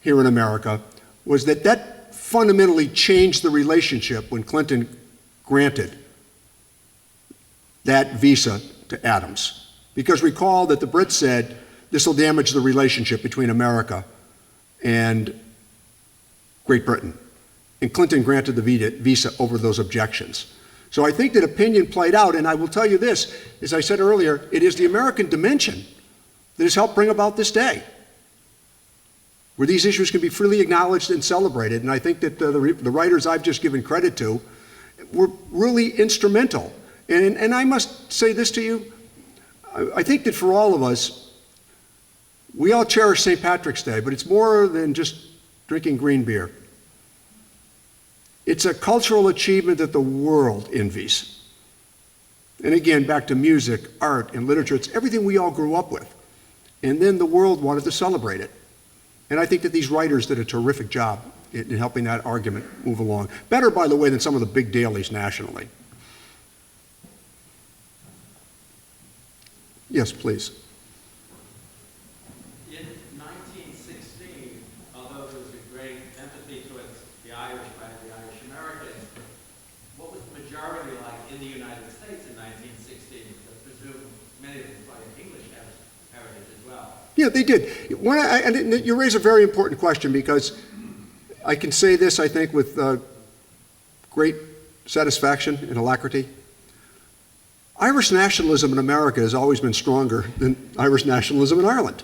here in America was that fundamentally changed the relationship when Clinton granted that visa to Adams. Because recall that the Brits said this will damage the relationship between America and Great Britain. And Clinton granted the visa over those objections. So I think that opinion played out, and I will tell you this, as I said earlier, it is the American dimension that has helped bring about this day, where these issues can be freely acknowledged and celebrated. And I think that the writers I've just given credit to were really instrumental. And I must say this to you, I think that for all of us, we all cherish St. Patrick's Day, but it's more than just drinking green beer. It's a cultural achievement that the world envies. And again, back to music, art, and literature, it's everything we all grew up with. And then the world wanted to celebrate it. And I think that these writers did a terrific job in helping that argument move along. Better, by the way, than some of the big dailies nationally. Yes, please. In 1916, although there was a great empathy towards the Irish by the Irish Americans, what was the majority like in the United States in 1916? I presume many of them probably English heritage as well. Yeah, they did. And you raise a very important question, because I can say this, I think, with great satisfaction and alacrity. Irish nationalism in America has always been stronger than Irish nationalism in Ireland,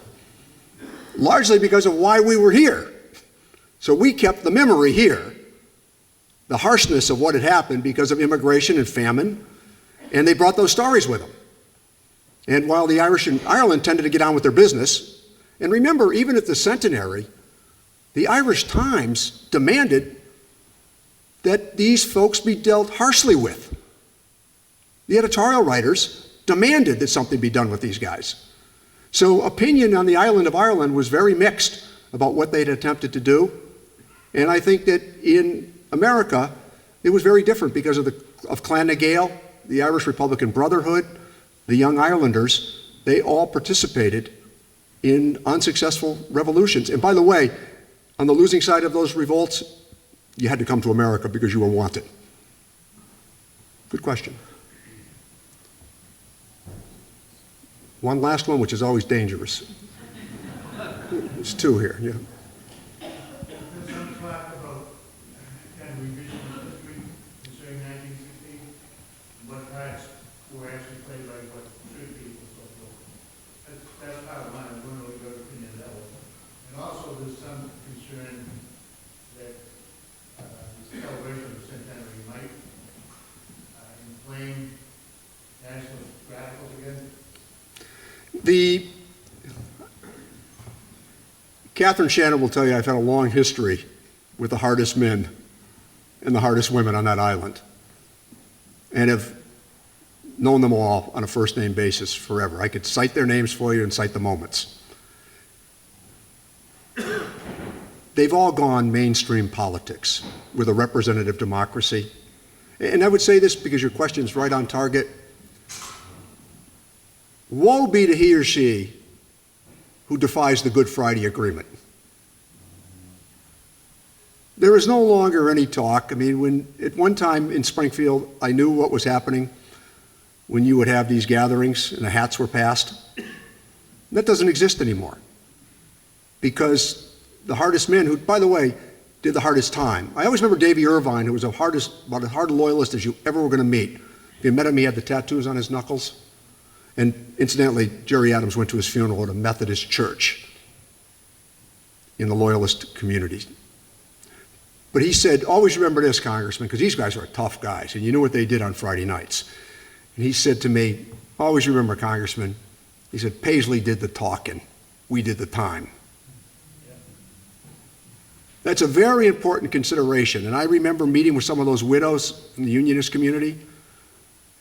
largely because of why we were here. So we kept the memory here, the harshness of what had happened because of immigration and famine, and they brought those stories with them. And while the Irish in Ireland tended to get on with their business, and remember, even at the centenary, the Irish Times demanded that these folks be dealt harshly with. The editorial writers demanded that something be done with these guys. So opinion on the island of Ireland was very mixed about what they'd attempted to do. And I think that in America, it was very different because of Clan na Gael, the Irish Republican Brotherhood, the Young Irelanders. They all participated in unsuccessful revolutions. And by the way, on the losing side of those revolts, you had to come to America because you were wanted. Good question. One last one, which is always dangerous. There's two here, yeah. There's some talk about kind of revision of history concerning 1916, what parts were actually played by what should be, and so forth. That's part of mine. I wonder what your opinion of that was. And also, there's some concern that the celebration of the centenary might inflame nationalist radicals again. Catherine Shannon will tell you I've had a long history with the hardest men and the hardest women on that island, and have known them all on a first-name basis forever. I could cite their names for you and cite the moments. They've all gone mainstream politics with a representative democracy. And I would say this because your question's right on target. Woe be to he or she who defies the Good Friday Agreement. There is no longer any talk. I mean, when at one time in Springfield, I knew what was happening when you would have these gatherings and the hats were passed. That doesn't exist anymore, because the hardest men who, by the way, did the hardest time. I always remember Davy Irvine, who was about as hard a loyalist as you ever were going to meet. If you met him, he had the tattoos on his knuckles. And incidentally, Jerry Adams went to his funeral at a Methodist church in the Loyalist community. But he said, always remember this, Congressman, because these guys are tough guys, and you knew what they did on Friday nights. And he said to me, always remember, Congressman, he said, Paisley did the talking, we did the time. That's a very important consideration, and I remember meeting with some of those widows in the unionist community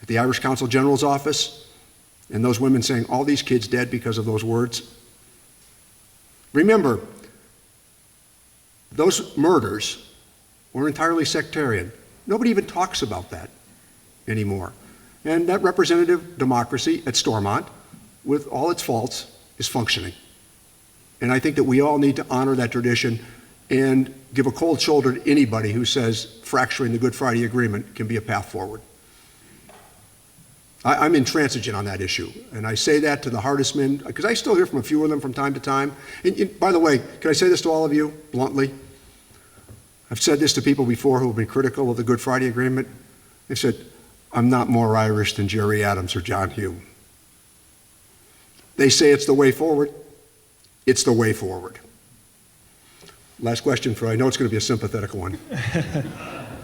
at the Irish Consul General's office, and those women saying, all these kids dead because of those words. Remember, those murders were entirely sectarian. Nobody even talks about that anymore. And that representative democracy at Stormont, with all its faults, is functioning. And I think that we all need to honor that tradition and give a cold shoulder to anybody who says fracturing the Good Friday Agreement can be a path forward. I'm intransigent on that issue, and I say that to the hardest men, because I still hear from a few of them from time to time. And by the way, can I say this to all of you bluntly? I've said this to people before who have been critical of the Good Friday Agreement. They've said, I'm not more Irish than Jerry Adams or John Hume. They say it's the way forward. It's the way forward. Last question, for I know it's going to be a sympathetic one.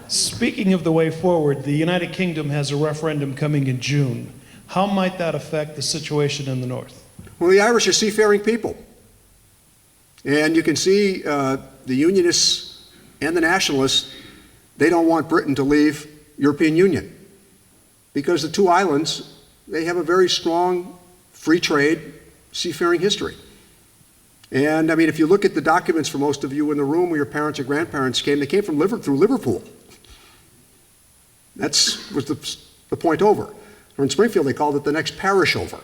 Speaking of the way forward, the United Kingdom has a referendum coming in June. How might that affect the situation in the North? Well, the Irish are seafaring people. And you can see the Unionists and the Nationalists, they don't want Britain to leave European Union. Because the two islands, they have a very strong free trade seafaring history. And I mean, if you look at the documents for most of you in the room where your parents or grandparents came, they came from through Liverpool. That was the point over. Or in Springfield, they called it the next parish over.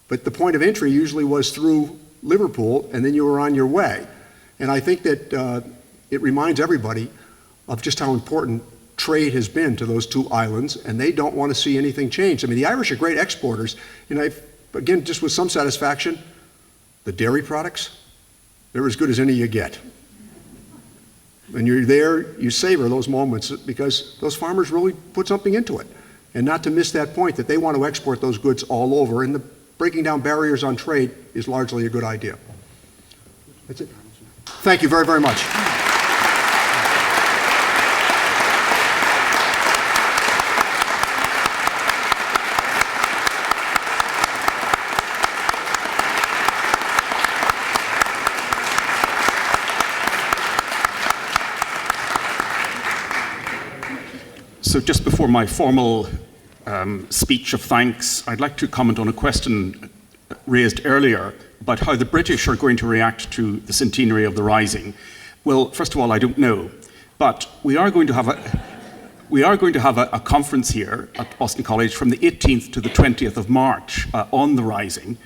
But the point of entry usually was through Liverpool, and then you were on your way. And I think that it reminds everybody of just how important trade has been to those two islands, and they don't want to see anything change. I mean, the Irish are great exporters, and again, just with some satisfaction, the dairy products, they're as good as any you get. When you're there, you savor those moments because those farmers really put something into it. And not to miss that point that they want to export those goods all over, and the breaking down barriers on trade is largely a good idea. That's it. Thank you very, very much. So just before my formal speech of thanks, I'd like to comment on a question raised earlier about how the British are going to react to the centenary of the Rising. Well, first of all, I don't know, but we are going to have a conference here at Boston College from the 18th to the 20th of March on the Rising,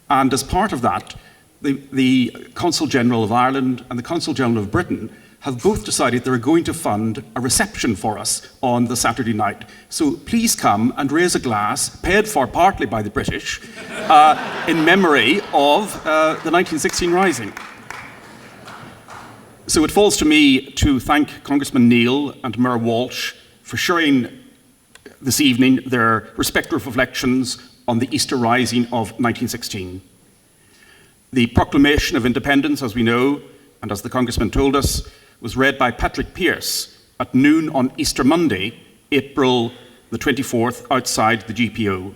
and as part of that, the Consul General of Ireland and the Consul General of Britain have both decided they're going to fund a reception for us on the Saturday night. So please come and raise a glass, paid for partly by the British, in memory of the 1916 Rising. So it falls to me to thank Congressman Neal and Mayor Walsh for sharing this evening their respective reflections on the Easter Rising of 1916. The Proclamation of Independence, as we know, and as the Congressman told us, was read by Patrick Pearse at noon on Easter Monday, April the 24th, outside the GPO.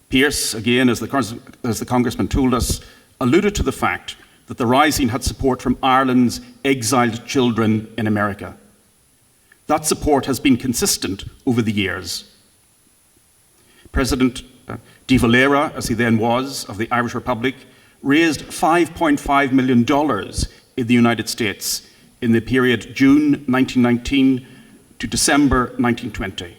Pearse, again, as the Congressman told us, alluded to the fact that the Rising had support from Ireland's exiled children in America. That support has been consistent over the years. President de Valera, as he then was, of the Irish Republic, raised $5.5 million in the United States in the period June 1919 to December 1920.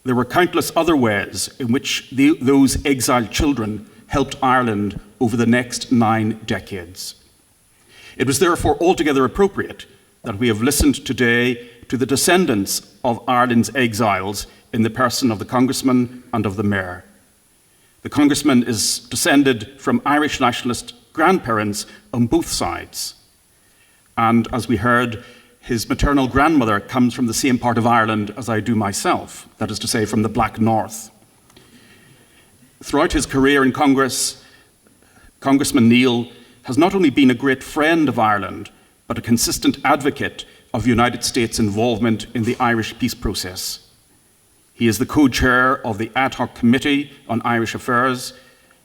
There were countless other ways in which those exiled children helped Ireland over the next 9 decades. It was therefore altogether appropriate that we have listened today to the descendants of Ireland's exiles in the person of the Congressman and of the Mayor. The Congressman is descended from Irish nationalist grandparents on both sides. And as we heard, his maternal grandmother comes from the same part of Ireland as I do myself, that is to say, from the Black North. Throughout his career in Congress, Congressman Neal has not only been a great friend of Ireland, but a consistent advocate of the United States' involvement in the Irish peace process. He is the co-chair of the Ad Hoc Committee on Irish Affairs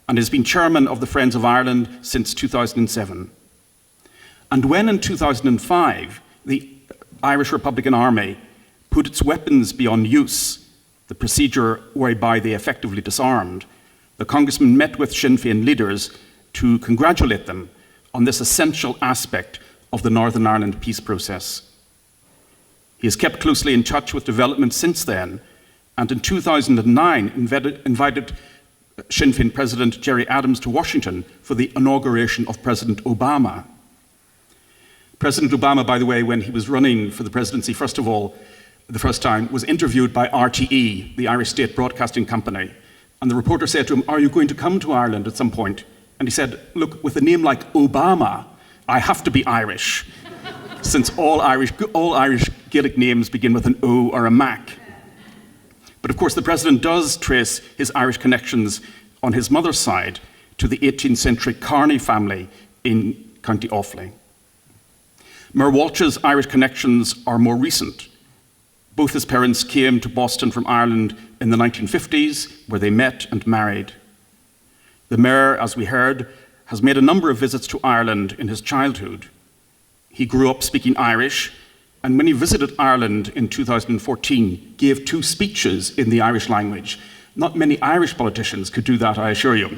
and has been chairman of the Friends of Ireland since 2007. And when in 2005, the Irish Republican Army put its weapons beyond use, the procedure whereby they effectively disarmed, the Congressman met with Sinn Féin leaders to congratulate them on this essential aspect of the Northern Ireland peace process. He has kept closely in touch with developments since then, and in 2009 invited Sinn Féin President Gerry Adams to Washington for the inauguration of President Obama. President Obama, by the way, when he was running for the presidency, first of all, the first time, was interviewed by RTE, the Irish State Broadcasting Company. And the reporter said to him, "Are you going to come to Ireland at some point?" And he said, "Look, with a name like Obama, I have to be Irish, since all Irish Gaelic names begin with an O or a Mac." But of course, the president does trace his Irish connections on his mother's side to the 18th century Carney family in County Offaly. Mayor Walsh's Irish connections are more recent. Both his parents came to Boston from Ireland in the 1950s, where they met and married. The mayor, as we heard, has made a number of visits to Ireland in his childhood. He grew up speaking Irish, and when he visited Ireland in 2014, gave 2 speeches in the Irish language. Not many Irish politicians could do that, I assure you.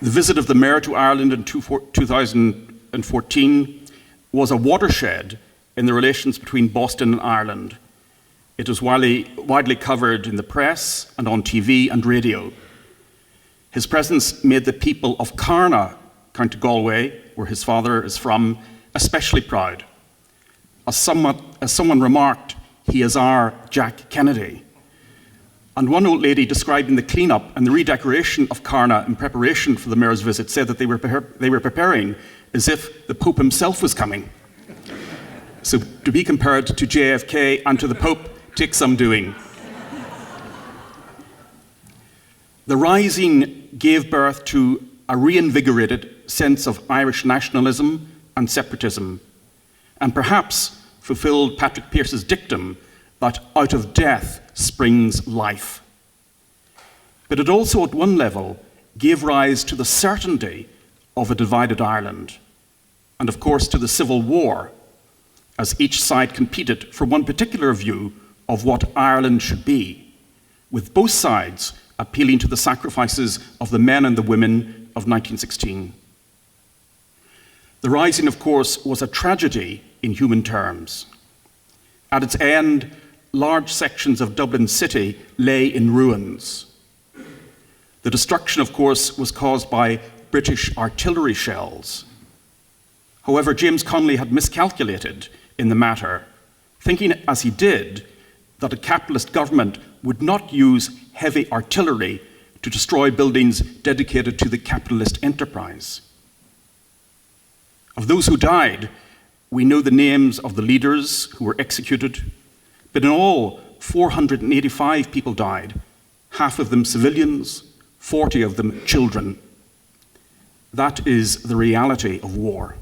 The visit of the mayor to Ireland in 2014 was a watershed in the relations between Boston and Ireland. It was widely covered in the press and on TV and radio. His presence made the people of Carna, County Galway, where his father is from, especially proud. As someone remarked, he is our Jack Kennedy. And one old lady describing the cleanup and the redecoration of Carna in preparation for the mayor's visit said that they were preparing as if the Pope himself was coming. So to be compared to JFK and to the Pope takes some doing. The Rising gave birth to a reinvigorated sense of Irish nationalism and separatism, and perhaps fulfilled Patrick Pearse's dictum that out of death springs life. But it also, at one level, gave rise to the certainty of a divided Ireland, and of course to the Civil War, as each side competed for one particular view of what Ireland should be, with both sides appealing to the sacrifices of the men and the women of 1916. The Rising, of course, was a tragedy in human terms. At its end, large sections of Dublin city lay in ruins. The destruction, of course, was caused by British artillery shells. However, James Connolly had miscalculated in the matter, thinking as he did that a capitalist government would not use heavy artillery to destroy buildings dedicated to the capitalist enterprise. Of those who died, we know the names of the leaders who were executed, but in all, 485 people died, half of them civilians, 40 of them children. That is the reality of war.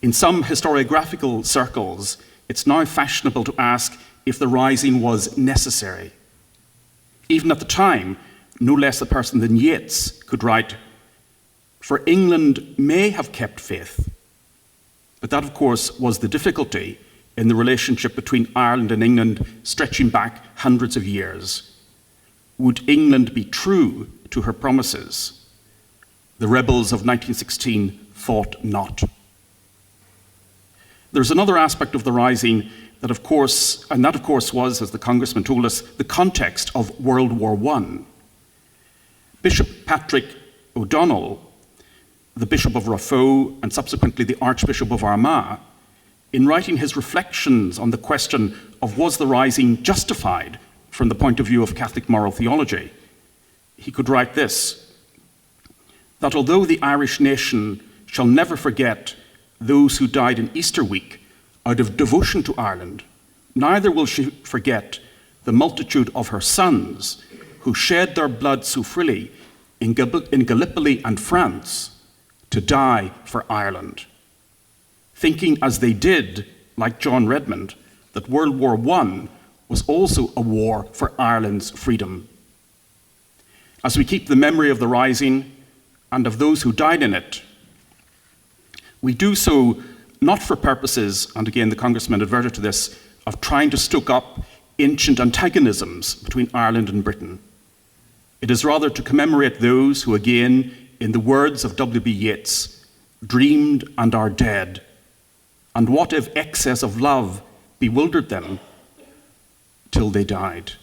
In some historiographical circles, it's now fashionable to ask if the Rising was necessary. Even at the time, no less a person than Yeats could write, "For England may have kept faith." But that, of course, was the difficulty in the relationship between Ireland and England stretching back hundreds of years. Would England be true to her promises? The rebels of 1916 thought not. There's another aspect of the Rising that, of course, was, as the Congressman told us, the context of World War I. Bishop Patrick O'Donnell, the Bishop of Raphoe and subsequently the Archbishop of Armagh, in writing his reflections on the question of was the Rising justified from the point of view of Catholic moral theology, he could write this, that although the Irish nation shall never forget those who died in Easter week out of devotion to Ireland, neither will she forget the multitude of her sons who shed their blood so freely in Gallipoli and France to die for Ireland, thinking as they did, like John Redmond, that World War I was also a war for Ireland's freedom. As we keep the memory of the Rising and of those who died in it, we do so not for purposes, and again the Congressman adverted to this, of trying to stoke up ancient antagonisms between Ireland and Britain. It is rather to commemorate those who, again, in the words of W.B. Yeats, dreamed and are dead. And what if excess of love bewildered them till they died?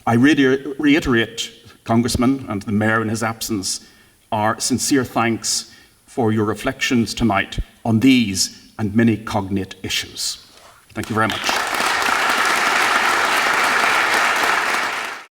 I reiterate, Congressman, and the Mayor in his absence, our sincere thanks for your reflections tonight on these and many cognate issues. Thank you very much.